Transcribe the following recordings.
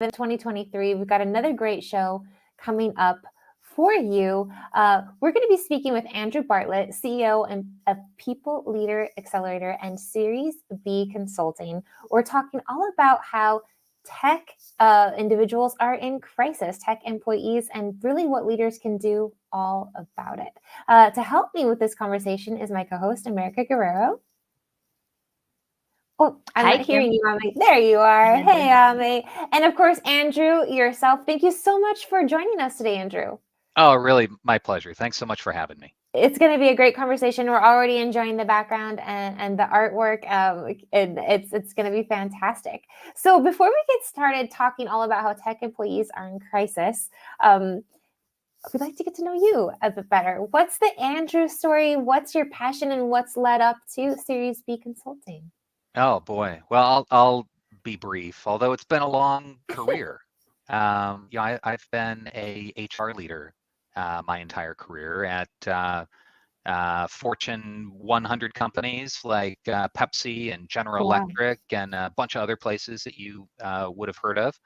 in 2023. We've got another great show coming up for you. We're going to be speaking with Andrew Bartlow, CEO of People Leader Accelerator and Series B Consulting. We're talking all about how tech individuals are in crisis, tech employees, and really what leaders can do all about it. To help me with this conversation is my co-host, America Guerrero. Oh, I'm not hearing you, Ame. There you are. Hey, Ame. And of course, Andrew, yourself. Thank you so much for joining us today, Andrew. Oh, really, my pleasure. Thanks so much for having me. It's going to be a great conversation. We're already enjoying the background and the artwork. And it's going to be fantastic. So before we get started talking all about how tech employees are in crisis, we'd like to get to know you a bit better. What's the Andrew story? What's your passion and what's led up to Series B Consulting? Oh boy. Well, I'll be brief, although it's been a long career. I've been a HR leader my entire career at Fortune 100 companies like Pepsi and General Electric and a bunch of other places that you would have heard of,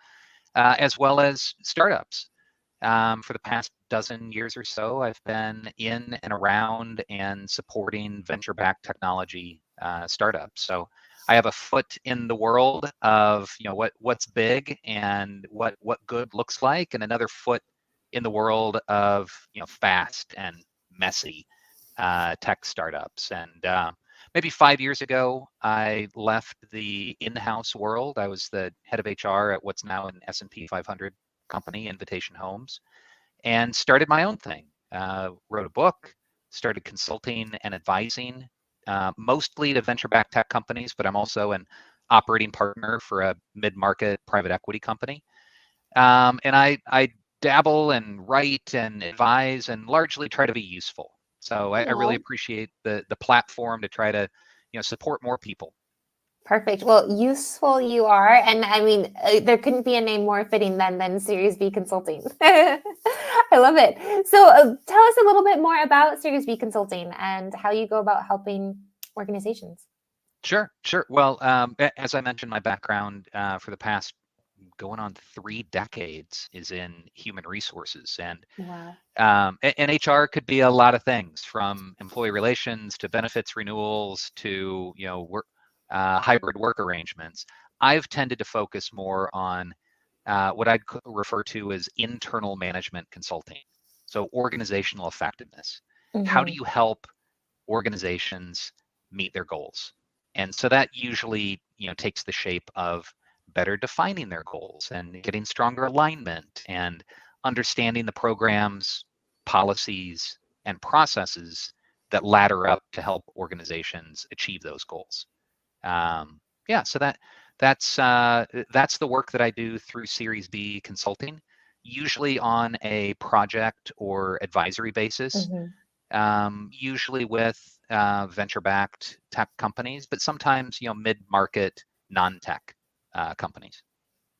as well as startups. For the past dozen years or so, I've been in and around and supporting venture-backed technology startups. So I have a foot in the world of what's big and what good looks like, and another foot in the world of fast and messy tech startups. And maybe 5 years ago, I left the in-house world. I was the head of HR at what's now an S&P 500 company, Invitation Homes, and started my own thing. Wrote a book, started consulting and advising, mostly to venture-backed tech companies, but I'm also an operating partner for a mid-market private equity company. And I dabble and write and advise and largely try to be useful. So I really appreciate the platform to try to support more people. Perfect. Well, useful you are. And I mean, there couldn't be a name more fitting than Series B Consulting. I love it. So tell us a little bit more about Series B Consulting and how you go about helping organizations. Sure. Well, as I mentioned, my background for the past going on 3 decades is in human resources. And HR could be a lot of things, from employee relations to benefits renewals to hybrid work arrangements. I've tended to focus more on what I'd refer to as internal management consulting. So organizational effectiveness. Mm-hmm. How do you help organizations meet their goals? And so that usually takes the shape of better defining their goals and getting stronger alignment and understanding the programs, policies, and processes that ladder up to help organizations achieve those goals. So that's the work that I do through Series B Consulting, usually on a project or advisory basis, usually with venture-backed tech companies, but sometimes mid-market non-tech companies.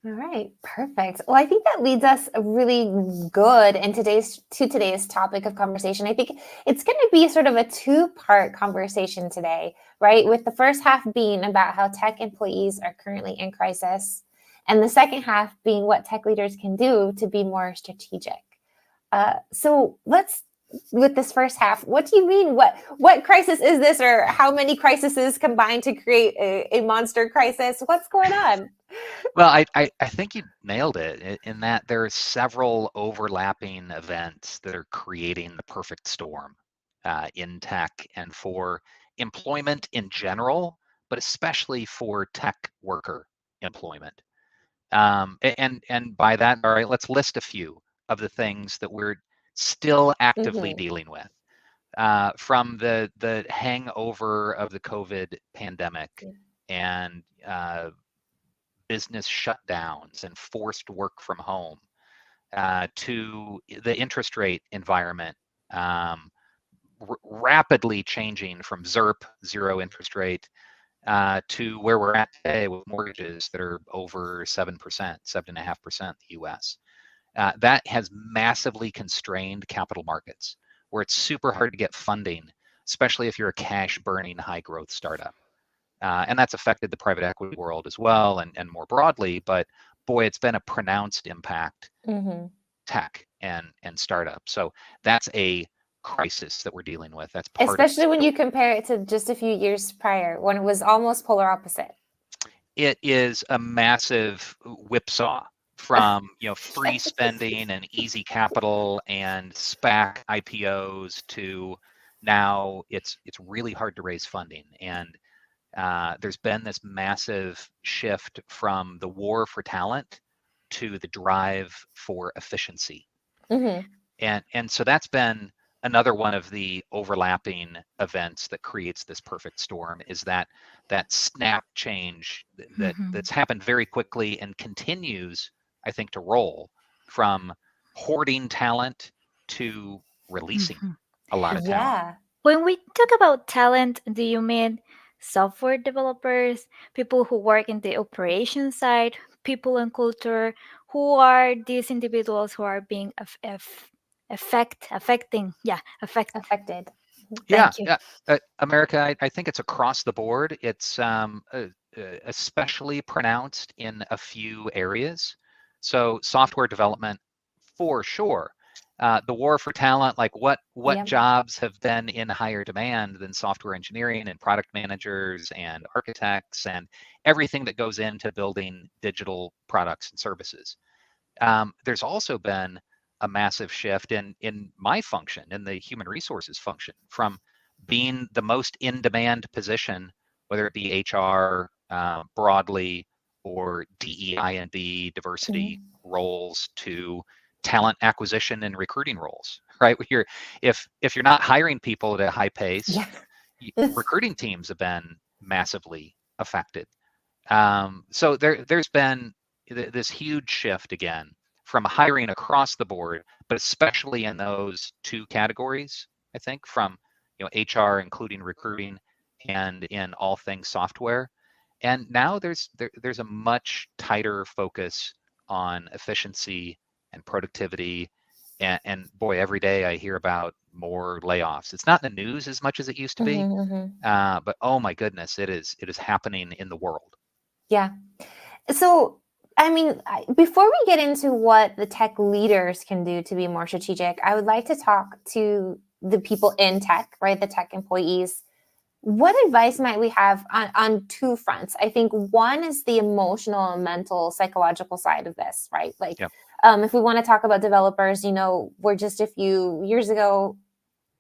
All right, perfect. Well, I think that leads us really good in today's topic of conversation. I think it's going to be sort of a 2-part conversation today, right? With the first half being about how tech employees are currently in crisis, and the second half being what tech leaders can do to be more strategic. So let's, with this first half, what do you mean? What crisis is this, or how many crises combined to create a monster crisis? What's going on? Well, I think you nailed it in that there are several overlapping events that are creating the perfect storm in tech and for employment in general, but especially for tech worker employment. And by that, all right, let's list a few of the things that we're still actively dealing with. From the hangover of the COVID pandemic and business shutdowns and forced work from home, to the interest rate environment rapidly changing from ZIRP, zero interest rate, to where we're at today with mortgages that are over 7%, 7.5% in the US. That has massively constrained capital markets, where it's super hard to get funding, especially if you're a cash burning high growth startup. And that's affected the private equity world as well, and more broadly, but boy, it's been a pronounced impact, Hmm. tech and startup. So that's a crisis that we're dealing with. That's part of the Especially when you story. compare it to just a few years prior when it was almost polar opposite. It is a massive whipsaw from free spending and easy capital and SPAC IPOs to now it's really hard to raise funding. And there's been this massive shift from the war for talent to the drive for efficiency. Hmm. And so that's been another one of the overlapping events that creates this perfect storm, is that snap change Mhm. that's happened very quickly and continues, I think, to roll from hoarding talent to releasing Mhm. a lot of talent. Yeah. When we talk about talent, do you mean software developers, people who work in the operation side, people and culture? Who are these individuals who are being affecting? Yeah, affect. Affected. Yeah, Thank you. yeah. America, I think it's across the board. It's especially pronounced in a few areas. So software development, for sure. The war for talent, like what Yep. jobs have been in higher demand than software engineering and product managers and architects and everything that goes into building digital products and services. There's also been a massive shift in my function, in the human resources function, from being the most in demand position, whether it be HR broadly or DEI and D diversity Mhm. roles, to talent acquisition and recruiting roles. Right, if you're not hiring people at a high pace, Yeah. recruiting teams have been massively affected. So there's been this huge shift again from hiring across the board, but especially in those two categories. I think from HR, including recruiting, and in all things software. And now there's a much tighter focus on efficiency and productivity. And boy, every day I hear about more layoffs. It's not in the news as much as it used to be, Hmm. Hmm. but oh my goodness, it is happening in the world. Yeah. So, I mean, before we get into what the tech leaders can do to be more strategic, I would like to talk to the people in tech, right? The tech employees. What advice might we have on two fronts? I think one is the emotional, mental, psychological side of this, right? Like, Yep. if we want to talk about developers, we're just a few years ago,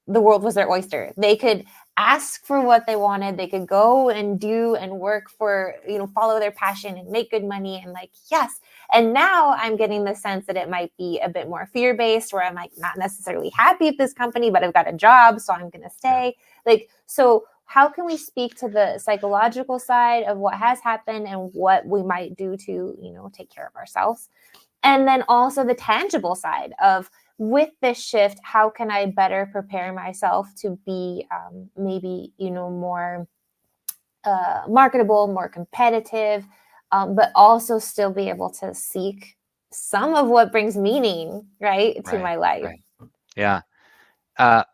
the world was their oyster. They could ask for what they wanted. They could go and do and work for, follow their passion and make good money and like, yes. And now I'm getting the sense that it might be a bit more fear based where I'm like not necessarily happy at this company, but I've got a job, so I'm going to Yeah. stay. Like, so how can we speak to the psychological side of what has happened and what we might do to, take care of ourselves? And then also the tangible side of with this shift, how can I better prepare myself to be maybe more marketable, more competitive, but also still be able to seek some of what brings meaning, right, to Right. my life. Right. Yeah.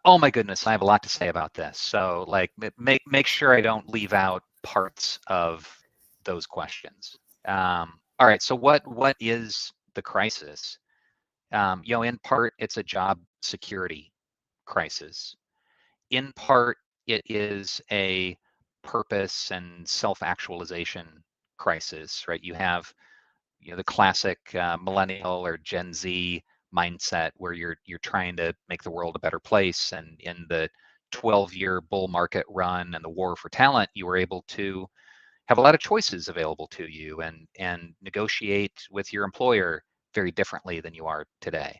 Oh my goodness, I have a lot to say about this. So like make sure I don't leave out parts of those questions. All right. So what is the crisis? In part, it's a job security crisis. In part, it is a purpose and self-actualization crisis, right? You have the classic millennial or Gen Z mindset where you're trying to make the world a better place. And in the 12-year bull market run and the war for talent, you were able to have a lot of choices available to you and negotiate with your employer very differently than you are today.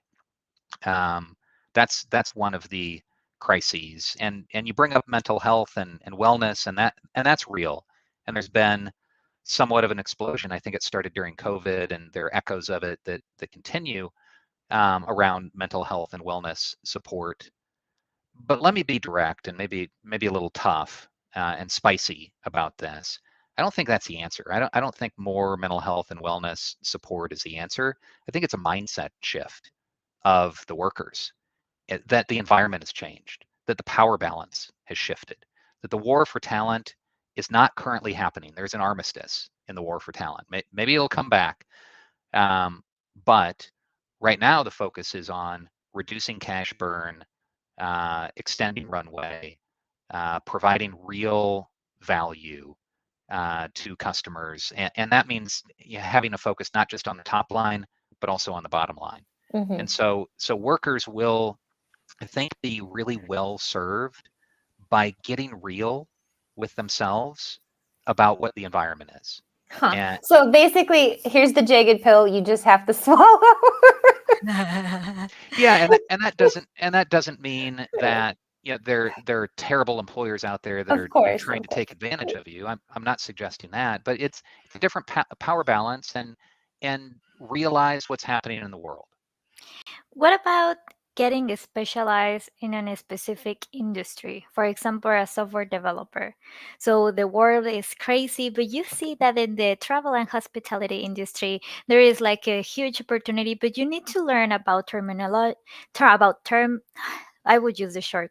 Um, that's one of the crises. And you bring up mental health and wellness, and that's real. And there's been somewhat of an explosion. I think it started during COVID, and there are echoes of it that continue around mental health and wellness support. But let me be direct and maybe a little tough and spicy about this. I don't think that's the answer. I don't think more mental health and wellness support is the answer. I think it's a mindset shift of the workers, that the environment has changed, that the power balance has shifted, that the war for talent is not currently happening. There's an armistice in the war for talent. Maybe it'll come back, But right now, the focus is on reducing cash burn, extending runway, providing real value to customers. And that means having a focus not just on the top line, but also on the bottom line. Mm-hmm. And so workers will, I think, be really well served by getting real with themselves about what the environment is. Huh. And So basically, here's the jagged pill you just have to swallow. yeah, and that doesn't mean that there are terrible employers out there that Of are course, trying of to course. take advantage of you. I'm not suggesting that, but it's a different power balance, and realize what's happening in the world. What about getting specialized in a specific industry? For example, a software developer. So the world is crazy, but you see that in the travel and hospitality industry, there is like a huge opportunity, but you need to learn about terminology, about term. I would use the short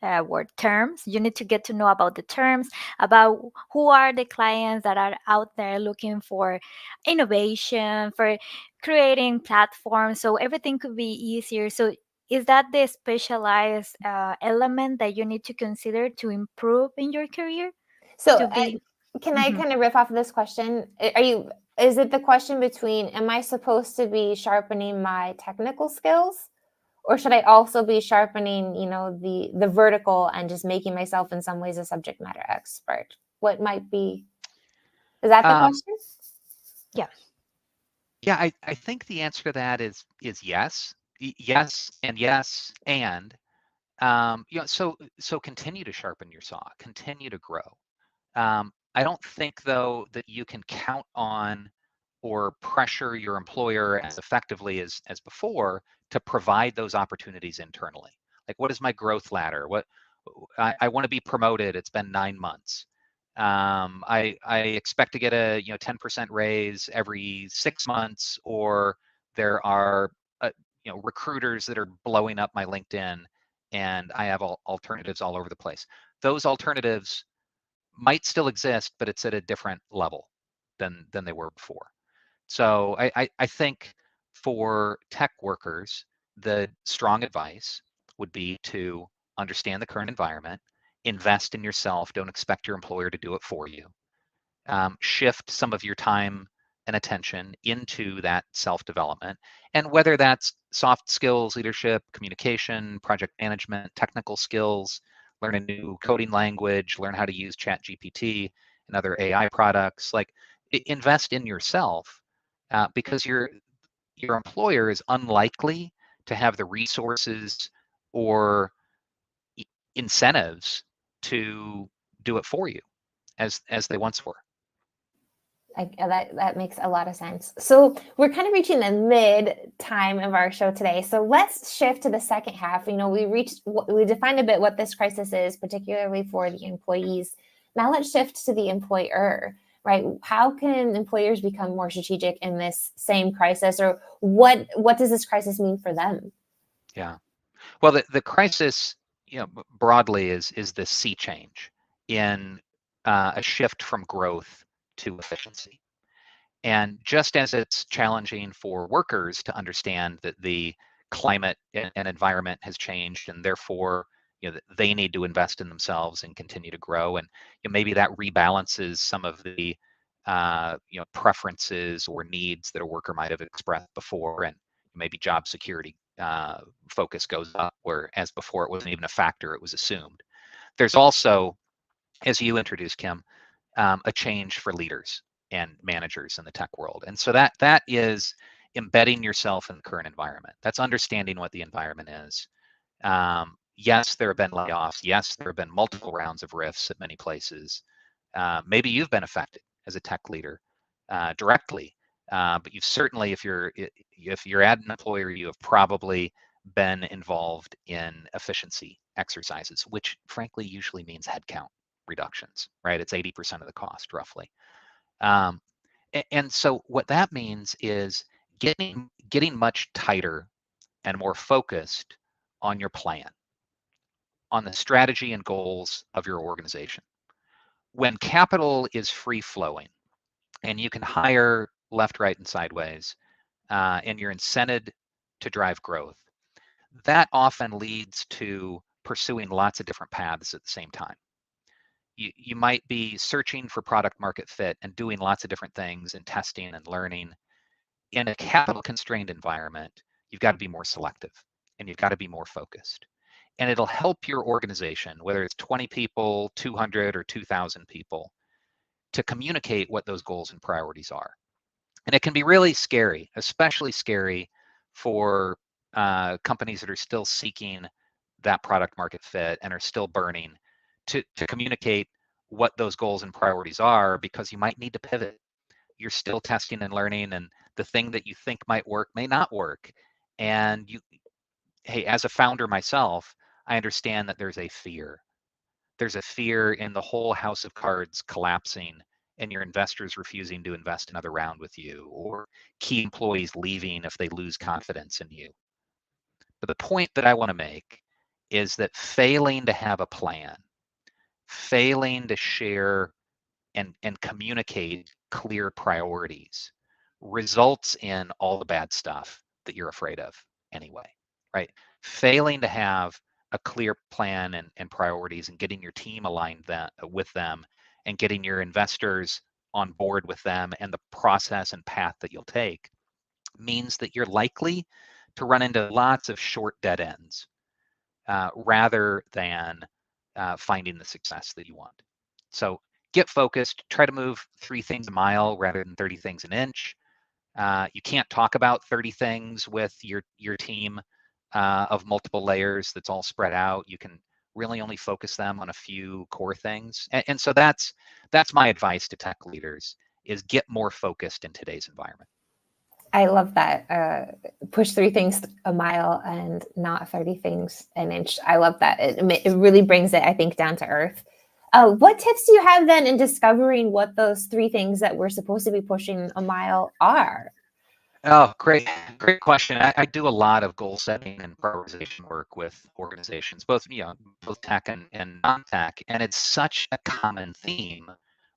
word terms. You need to get to know about the terms, about who are the clients that are out there looking for innovation, for creating platforms, so everything could be easier. So is that the specialized element that you need to consider to improve in your career? So, To be can I Mhm. kind of riff off of this question? Is it the question between, am I supposed to be sharpening my technical skills? Or should I also be sharpening, the vertical and just making myself in some ways a subject matter expert? What might be, is that the Um, question? Yeah. yeah, I think the answer to that is yes. Yes, and yes, and so continue to sharpen your saw, continue to grow. I don't think, though, that you can count on or pressure your employer as effectively as before to provide those opportunities internally. Like, what is my growth ladder? I want to be promoted. It's been 9 months. I expect to get a 10% raise every 6 months, or there are recruiters that are blowing up my LinkedIn, and I have alternatives all over the place. Those alternatives might still exist, but it's at a different level than they were before. So I think for tech workers, the strong advice would be to understand the current environment, invest in yourself. Don't expect your employer to do it for you. Shift some of your time and attention into that self-development. And whether that's soft skills, leadership, communication, project management, technical skills, learn a new coding language, learn how to use ChatGPT and other AI products, like invest in yourself, because your employer is unlikely to have the resources or incentives to do it for you as they once were. That makes a lot of sense. So we're kind of reaching the mid time of our show today. So let's shift to the second half. We defined a bit what this crisis is, particularly for the employees. Now let's shift to the employer, right? How can employers become more strategic in this same crisis, or what does this crisis mean for them? Yeah. Well, the crisis, broadly is the sea change in a shift from growth to efficiency. And just as it's challenging for workers to understand that the climate and environment has changed, and therefore, they need to invest in themselves and continue to grow, and maybe that rebalances some of the preferences or needs that a worker might have expressed before, and maybe job security focus goes up, whereas before it wasn't even a factor; it was assumed. There's also, as you introduced, Kim, a change for leaders and managers in the tech world. And so that is embedding yourself in the current environment. That's understanding what the environment is. Yes, there have been layoffs. Yes, there have been multiple rounds of rifts at many places. Maybe you've been affected as a tech leader directly, but you've certainly, if you're at an employer, you have probably been involved in efficiency exercises, which frankly usually means headcount reductions, right? It's 80% of the cost roughly. Um, and so what that means is getting much tighter and more focused on your plan, on the strategy and goals of your organization. When capital is free flowing and you can hire left, right, and sideways, and you're incented to drive growth, that often leads to pursuing lots of different paths at the same time. You might be searching for product market fit and doing lots of different things and testing and learning. In a capital constrained environment, you've got to be more selective and you've got to be more focused. And it'll help your organization, whether it's 20 people, 200, or 2,000 people, to communicate what those goals and priorities are. And it can be really scary, especially scary for companies that are still seeking that product market fit and are still burning to communicate what those goals and priorities are, because you might need to pivot. You're still testing and learning, and the thing that you think might work may not work. And hey, as a founder myself, I understand that there's a fear. There's a fear in the whole house of cards collapsing and your investors refusing to invest another round with you, or key employees leaving if they lose confidence in you. But the point that I want to make is that failing to have a plan, failing to share and communicate clear priorities results in all the bad stuff that you're afraid of anyway, right? Failing to have a clear plan and priorities and getting your team aligned with them and getting your investors on board with them and the process and path that you'll take means that you're likely to run into lots of short dead ends rather than finding the success that you want. So get focused, try to move 3 things a mile rather than 30 things an inch. You can't talk about 30 things with your team of multiple layers that's all spread out. You can really only focus them on a few core things. And so that's my advice to tech leaders, is get more focused in today's environment. I love that. Push 3 things a mile and not 30 things an inch. I love that. It really brings it, I think, down to earth. What tips do you have then in discovering what those 3 things that we're supposed to be pushing a mile are? Oh, great question. I do a lot of goal setting and prioritization work with organizations, both tech and non-tech, and it's such a common theme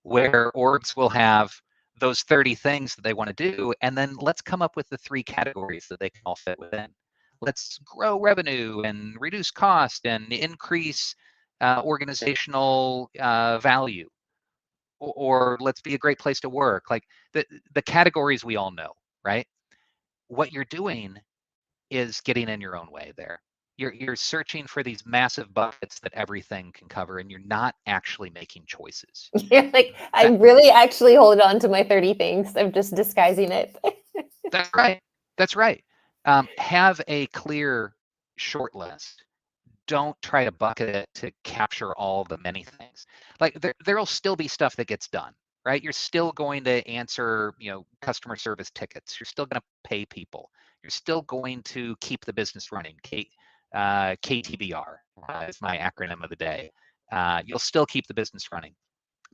where orgs will have those 30 things that they want to do, and then let's come up with the 3 categories that they can all fit within. Let's grow revenue and reduce cost and increase organizational value, or let's be a great place to work. Like the categories we all know, right? What you're doing is getting in your own way there. You're searching for these massive buckets that everything can cover, and you're not actually making choices. Yeah, like I really actually hold on to my 30 things. I'm just disguising it. That's right. That's right. Have a clear short list. Don't try to bucket it to capture all the many things. Like there'll still be stuff that gets done, right? You're still going to answer, customer service tickets. You're still going to pay people. You're still going to keep the business running. KTBR is my acronym of the day. You'll still keep the business running,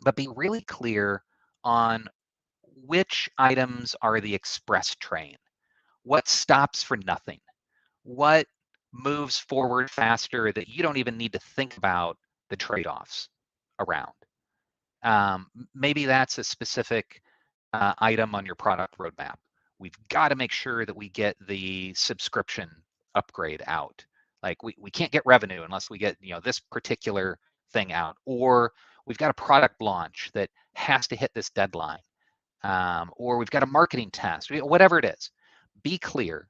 but be really clear on which items are the express train. What stops for nothing? What moves forward faster that you don't even need to think about the trade-offs around? Maybe that's a specific item on your product roadmap. We've got to make sure that we get the subscription upgrade out. Like we can't get revenue unless we get this particular thing out, or we've got a product launch that has to hit this deadline, or we've got a marketing test, whatever it is. Be clear,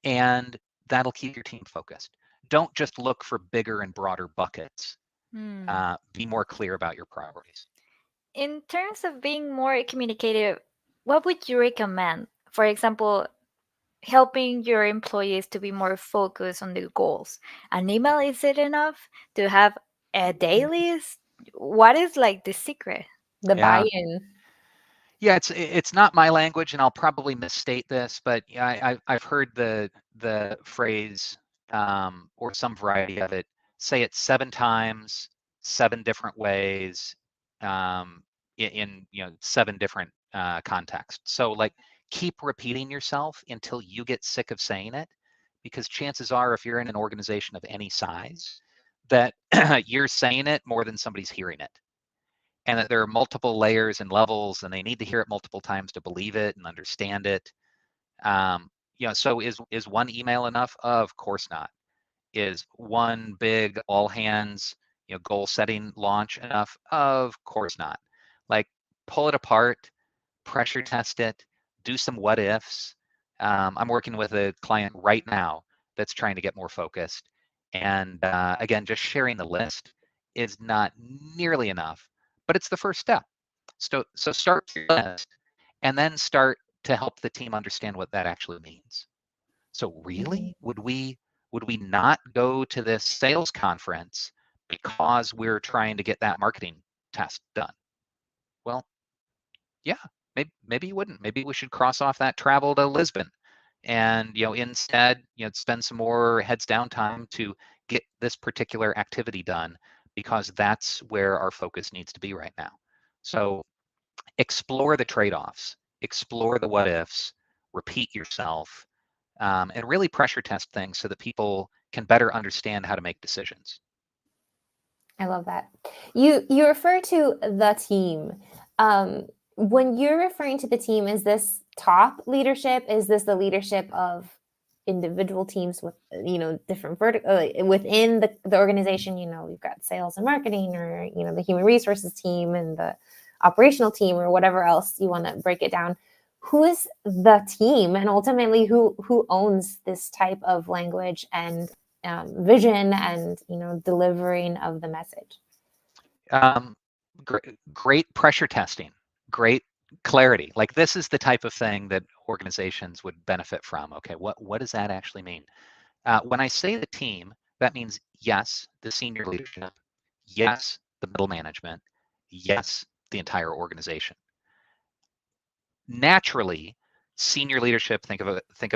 and that'll keep your team focused. Don't just look for bigger and broader buckets. Be more clear about your priorities. In terms of being more communicative, what would you recommend? For example, helping your employees to be more focused on their goals. An email, is it enough? To have a daily? What is like the secret? The Yeah. buy-in. Yeah, it's not my language, and I'll probably misstate this, but I've heard the phrase or some variety of it. Say it 7 times, 7 different ways, in 7 different contexts. So like keep repeating yourself until you get sick of saying it, because chances are, if you're in an organization of any size, that you're saying it more than somebody's hearing it. And that there are multiple layers and levels, and they need to hear it multiple times to believe it and understand it. So is one email enough? Of course not. Is one big all hands, goal setting launch enough? Of course not. Like, pull it apart, pressure test it, do some what ifs. I'm working with a client right now that's trying to get more focused. And again, just sharing the list is not nearly enough, but it's the first step. So start with your list and then start to help the team understand what that actually means. So really, would we not go to this sales conference because we're trying to get that marketing test done? Well, yeah, maybe you wouldn't. Maybe we should cross off that travel to Lisbon and instead spend some more heads down time to get this particular activity done, because that's where our focus needs to be right now. So explore the trade-offs, explore the what ifs, repeat yourself, and really pressure test things so that people can better understand how to make decisions. I love that. You refer to the team. When you're referring to the team, is this top leadership? Is this the leadership of individual teams with different within the organization? We've got sales and marketing, or the human resources team and the operational team, or whatever else you want to break it down. Who is the team, and ultimately who owns this type of language and vision and delivering of the message? Great pressure testing, great clarity. Like, this is the type of thing that organizations would benefit from. Okay, what does that actually mean? When I say the team, that means yes, the senior leadership, yes, the middle management, yes, the entire organization. Naturally, senior leadership, think of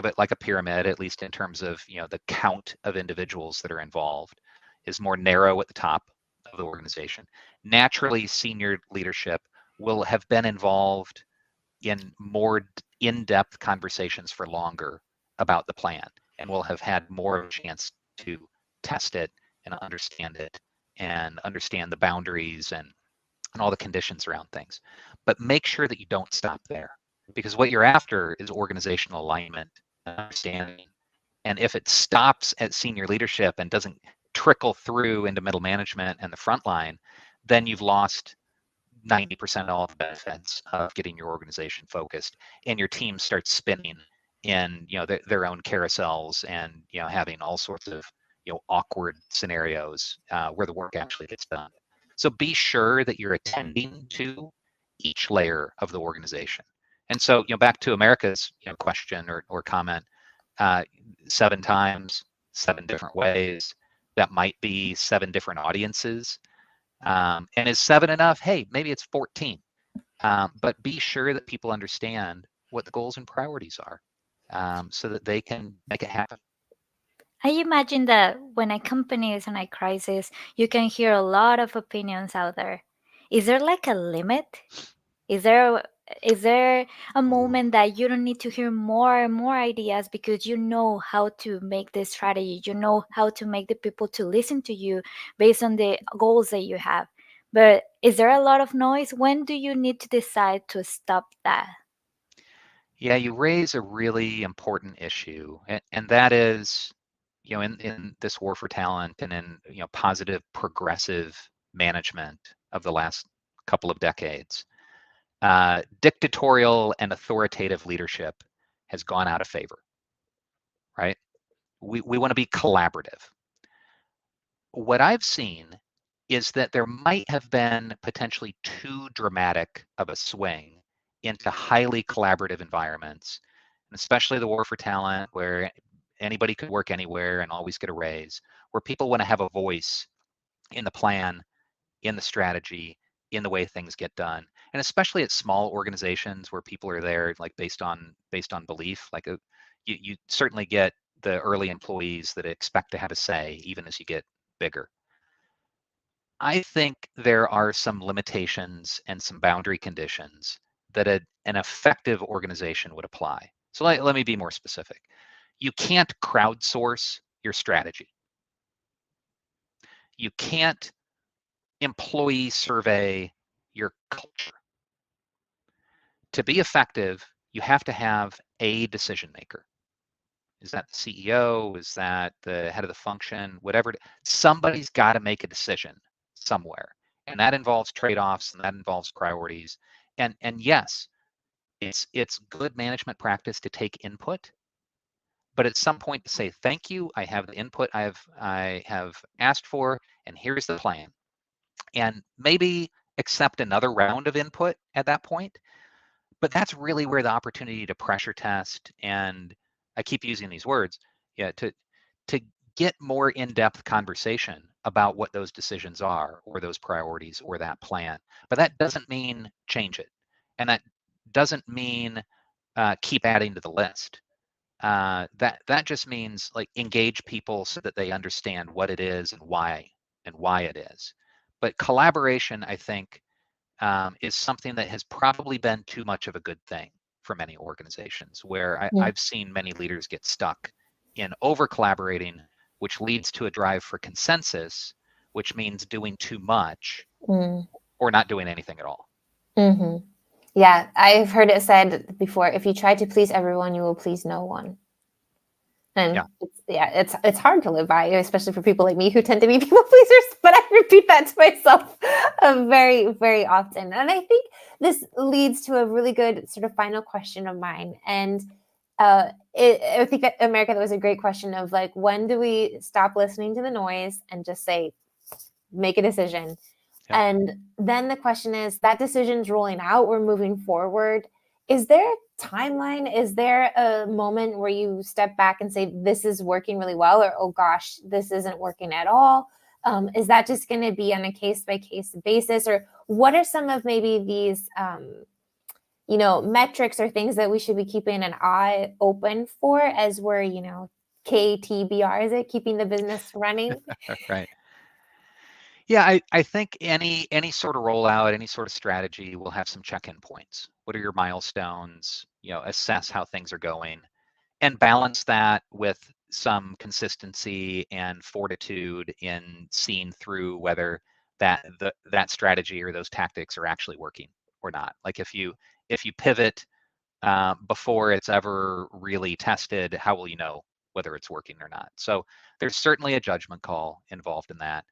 it like a pyramid, at least in terms of the count of individuals that are involved, is more narrow at the top of the organization. Naturally, senior leadership will have been involved in more in-depth conversations for longer about the plan, and will have had more of a chance to test it and understand it, and understand the boundaries and all the conditions around things. But make sure that you don't stop there, because what you're after is organizational alignment and understanding. And if it stops at senior leadership and doesn't trickle through into middle management and the front line, then you've lost 90% of all the benefits of getting your organization focused, and your team starts spinning in their own carousels, and having all sorts of awkward scenarios where the work actually gets done. So be sure that you're attending to each layer of the organization. And so back to America's question or comment, 7 times, 7 different ways. That might be 7 different audiences. And is 7 enough? Hey, maybe it's 14. But be sure that people understand what the goals and priorities are, so that they can make it happen. I imagine that when a company is in a crisis, you can hear a lot of opinions out there. Is there like a limit? Is there is there a Ooh. moment that you don't need to hear more and more ideas because you know how to make this strategy, you know how to make the people to listen to you based on the goals that you have? But is there a lot of noise? When do you need to decide to stop that? Yeah, you raise a really important issue, and that is, in this war for talent, and in positive progressive management of the last couple of decades, dictatorial and authoritative leadership has gone out of favor, right? We want to be collaborative. What I've seen is that there might have been potentially too dramatic of a swing into highly collaborative environments, and especially the war for talent, where anybody could work anywhere and always get a raise, where people want to have a voice in the plan, in the strategy, in the way things get done. And especially at small organizations where people are there like based on belief. Like you certainly get the early employees that expect to have a say even as you get bigger. I think there are some limitations and some boundary conditions that an effective organization would apply. So let me be more specific. You can't crowdsource your strategy. You can't employee survey your culture. To be effective, you have to have a decision maker. Is that the CEO? Is that the head of the function? Whatever. Somebody's got to make a decision somewhere, and that involves trade-offs and that involves priorities. And yes, it's good management practice to take input, but at some point to say thank you. I have the input I have asked for, and here's the plan. And maybe accept another round of input at that point. But that's really where the opportunity to pressure test, and I keep using these words, yeah, to get more in-depth conversation about what those decisions are or those priorities or that plan. But that doesn't mean change it. And that doesn't mean keep adding to the list. That just means like engage people so that they understand what it is and why it is. But collaboration, I think, is something that has probably been too much of a good thing for many organizations, where I've seen many leaders get stuck in over collaborating, which leads to a drive for consensus, which means doing too much Mm. or not doing anything at all. Hmm. Yeah, I've heard it said before, if you try to please everyone, you will please no one. And it's hard to live by, especially for people like me who tend to be people pleasers. But I repeat that to myself very, very often. And I think this leads to a really good sort of final question of mine. And I think that America, that was a great question of like, when do we stop listening to the noise and just say, make a decision? Yeah. And then the question is, that decision's rolling out, we're moving forward. Is there a timeline? Is there a moment where you step back and say, this is working really well, or, oh gosh, this isn't working at all? Is that just going to be on a case by case basis? Or what are some of maybe these, metrics or things that we should be keeping an eye open for as we're, KTBR, is it keeping the business running? Right. Yeah, I think any sort of rollout, any sort of strategy will have some check-in points. What are your milestones? Assess how things are going, and balance that with some consistency and fortitude in seeing through whether that strategy or those tactics are actually working or not. Like if you pivot before it's ever really tested, how will you know whether it's working or not? So there's certainly a judgment call involved in that.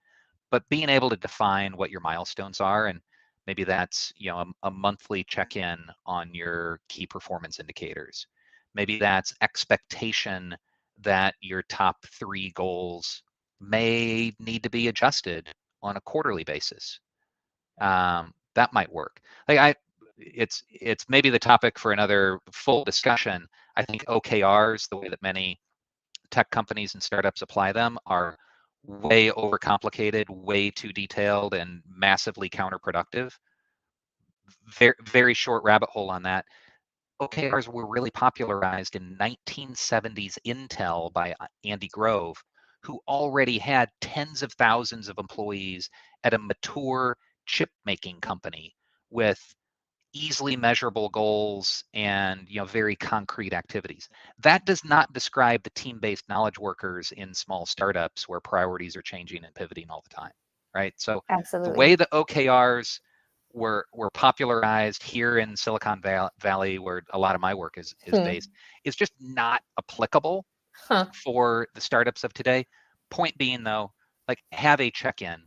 But being able to define what your milestones are, and maybe that's a monthly check-in on your key performance indicators. Maybe that's expectation that your top 3 goals may need to be adjusted on a quarterly basis. That might work. It's maybe the topic for another full discussion. I think OKRs, the way that many tech companies and startups apply them, are way overcomplicated, way too detailed, and massively counterproductive. Very, very short rabbit hole on that. OKRs were really popularized in 1970s Intel by Andy Grove, who already had tens of thousands of employees at a mature chip making company with easily measurable goals and very concrete activities. That does not describe the team-based knowledge workers in small startups where priorities are changing and pivoting all the time, right? So the Absolutely. way the OKRs were popularized here in Silicon Valley, where a lot of my work is based, is just not applicable for the startups of today. Point being, though, like, have a check-in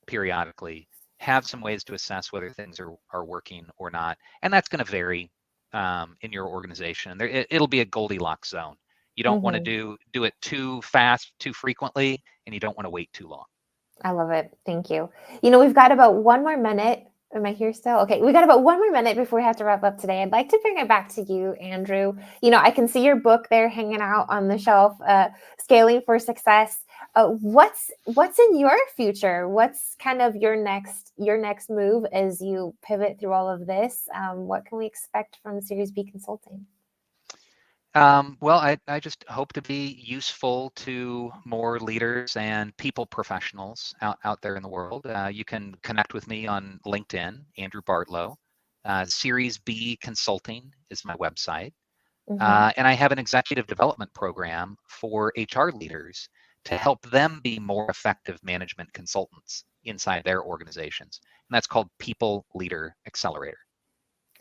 periodically, have some ways to assess whether things are working or not, and that's going to vary in your organization. It'll be a Goldilocks zone. You don't want to do it too fast, too frequently, and you don't want to wait too long. I love it. Thank you. We've got about 1 more minute. Am I here still? Okay. We got about 1 more minute before we have to wrap up today. I'd like to bring it back to you, Andrew. I can see your book there hanging out on the shelf, Scaling for Success. What's in your future? What's kind of your next move as you pivot through all of this? What can we expect from Series B Consulting? Well, I just hope to be useful to more leaders and people professionals out there in the world. You can connect with me on LinkedIn, Andrew Bartlow. Series B Consulting is my website. And I have an executive development program for HR leaders to help them be more effective management consultants inside their organizations. And that's called People Leader Accelerator.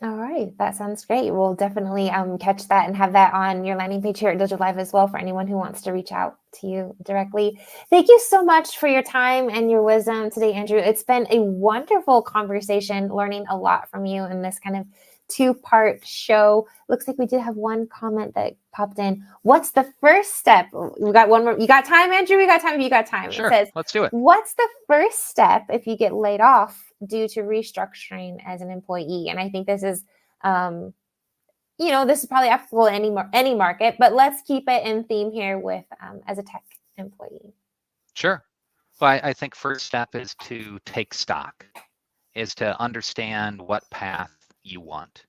All right, that sounds great. We'll definitely catch that and have that on your landing page here at Dojo Live as well for anyone who wants to reach out to you directly. Thank you so much for your time and your wisdom today, Andrew. It's been a wonderful conversation, learning a lot from you in this kind of two-part show. Looks like we did have one comment that popped in. What's the first step? We got one more. You got time, Andrew? We got time. You got time. Sure, It says, let's do it. what's the first step if you get laid off due to restructuring as an employee? And I think this is, this is probably applicable in any market, but let's keep it in theme here with as a tech employee. Sure. Well, I think first step is to take stock, is to understand what path you want.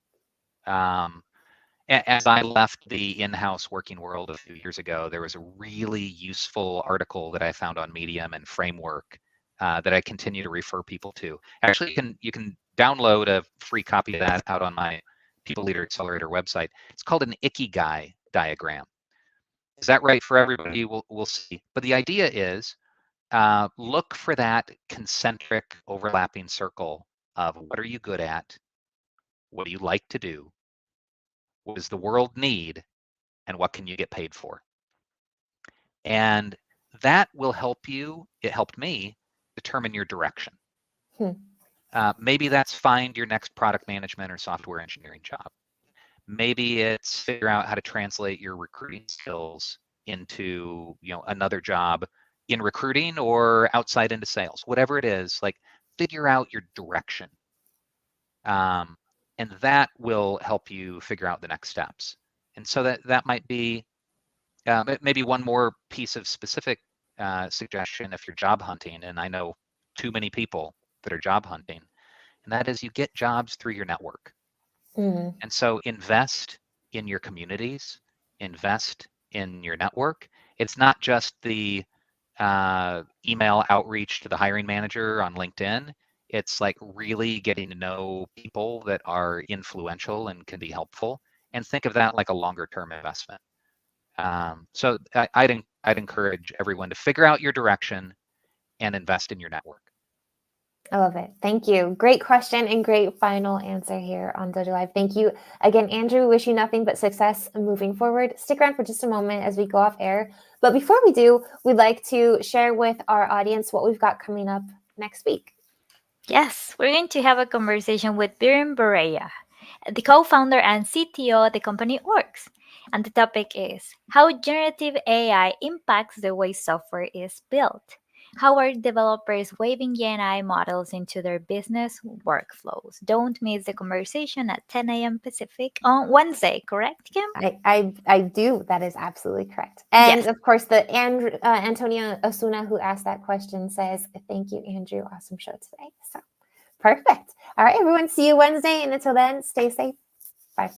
As I left the in-house working world a few years ago, there was a really useful article that I found on Medium and Framework that I continue to refer people to. Actually, you can download a free copy of that out on my People Leader Accelerator website. It's called an Ikigai diagram. Is that right for everybody? We'll see. But the idea is look for that concentric overlapping circle of what are you good at, what do you like to do, what does the world need, and what can you get paid for? And that will help you, it helped me, determine your direction. Maybe that's find your next product management or software engineering job. Maybe it's figure out how to translate your recruiting skills into another job in recruiting or outside into sales. Whatever it is, like figure out your direction. And that will help you figure out the next steps. And so that might be maybe one more piece of specific suggestion if you're job hunting, and I know too many people that are job hunting, and that is you get jobs through your network. And so invest in your communities, invest in your network. It's not just the email outreach to the hiring manager on LinkedIn. It's like really getting to know people that are influential and can be helpful, and think of that like a longer term investment. So I'd encourage everyone to figure out your direction and invest in your network. I love it. Thank you. Great question and great final answer here on Dojo Live. Thank you again, Andrew. Wish you nothing but success moving forward. Stick around for just a moment as we go off air. But before we do, we'd like to share with our audience what we've got coming up next week. Yes, we're going to have a conversation with Biren Boreya, the co-founder and CTO of the company Orcs. And the topic is how generative AI impacts the way software is built. How are developers weaving GenAI models into their business workflows? Don't miss the conversation at 10 a.m. Pacific on Wednesday, correct, Kim? I do. That is absolutely correct. And Yes. of course, the Antonio Osuna who asked that question says, thank you, Andrew. Awesome show today. So perfect. All right, everyone. See you Wednesday. And until then, stay safe.